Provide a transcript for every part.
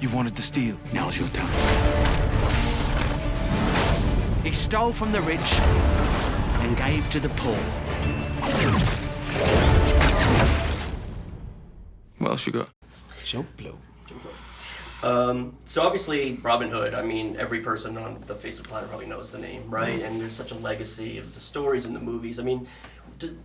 You wanted to steal. Now's your time. He stole from the rich and gave to the poor. What else you got? JoBlo. So obviously, Robin Hood, I mean, every person on the face of the planet probably knows the name, right? And there's such a legacy of the stories and the movies. I mean,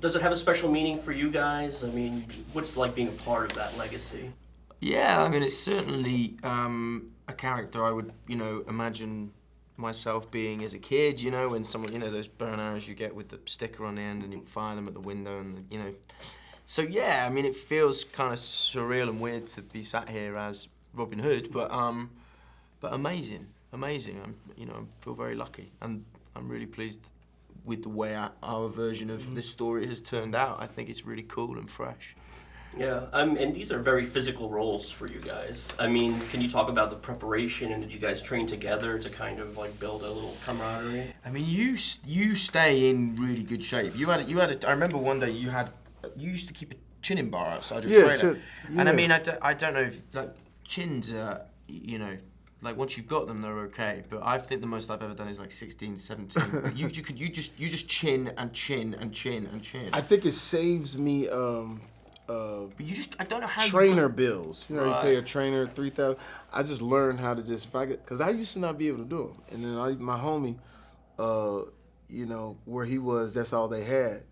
does it have a special meaning for you guys? I mean, what's it like being a part of that legacy? Yeah, I mean, it's certainly a character I would, imagine myself being as a kid, when someone, those bow and arrows you get with the sticker on the end and you fire them at the window and, So, yeah, I mean, it feels kind of surreal and weird to be sat here as Robin Hood, but amazing. I feel very lucky, and I'm really pleased with the way our version of this story has turned out. I think it's really cool and fresh. Yeah, and these are very physical roles for you guys. I mean, can you talk about the preparation, and did you guys train together to kind of like build a little camaraderie? I mean, you stay in really good shape. I remember one day you used to keep a chinning bar outside your trailer. Yeah. And I mean, I don't know if like chins are, like once you've got them, they're okay. But I think the most I've ever done is like 16, 17. you just chin and chin and chin and chin. I think it saves me but I don't know how trainer bills. You pay a trainer $3,000. I just learned how to because I used to not be able to do them. And then my homie, where he was, that's all they had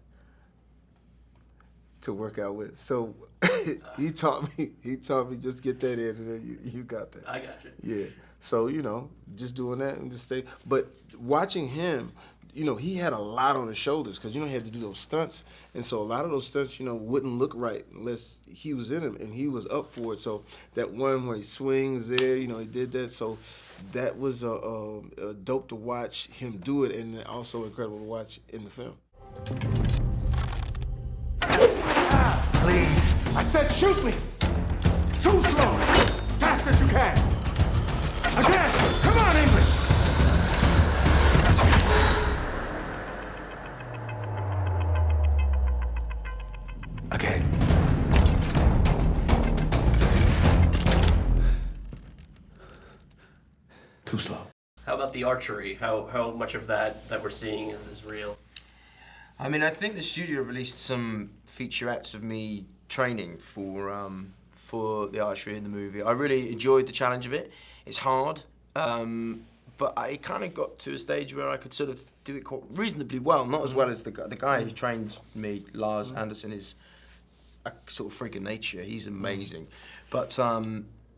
to work out with. So he taught me just get that in and then you got that. I got you. Yeah. So, just doing that and just stay. But watching him, he had a lot on his shoulders because, he had to do those stunts. And so a lot of those stunts, wouldn't look right unless he was in them and he was up for it. So that one where he swings there, he did that. So that was dope to watch him do it and also incredible to watch in the film. Please. I said shoot me. Too slow. Fast as you can. Again. Come on, English. Okay. Too slow. How about the archery? How much of that we're seeing is real? I mean, I think the studio released some featurettes of me training for the archery in the movie. I really enjoyed the challenge of it. It's hard, but I kind of got to a stage where I could sort of do it quite reasonably well. Not as well as the guy who trained me, Lars Anderson, is a sort of freak of nature. He's amazing. But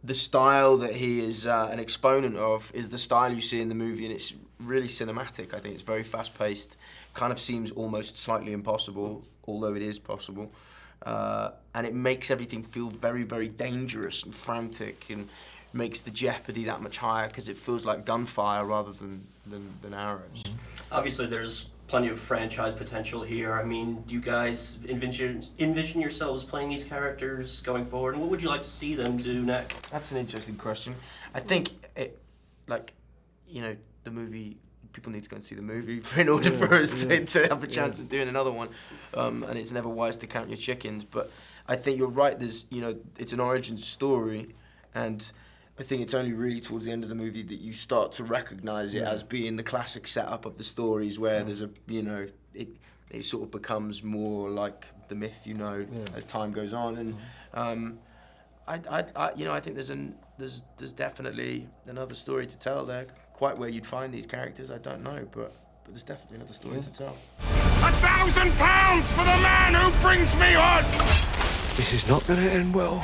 the style that he is an exponent of is the style you see in the movie, and it's really cinematic. I think it's very fast-paced, kind of seems almost slightly impossible, although it is possible. And it makes everything feel very, very dangerous and frantic, and makes the jeopardy that much higher because it feels like gunfire rather than arrows. Obviously, there's plenty of franchise potential here. I mean, do you guys envision yourselves playing these characters going forward? And what would you like to see them do next? That's an interesting question. I think the movie, people need to go and see the movie in order for us to have a chance of doing another one. And it's never wise to count your chickens. But I think you're right. There's, it's an origin story, and I think it's only really towards the end of the movie that you start to recognize it as being the classic setup of the stories, where there's it sort of becomes more like the myth, as time goes on. And I think there's definitely another story to tell there. Quite where you'd find these characters, I don't know, but there's definitely another story to tell. £1,000 for the man who brings me on! This is not going to end well.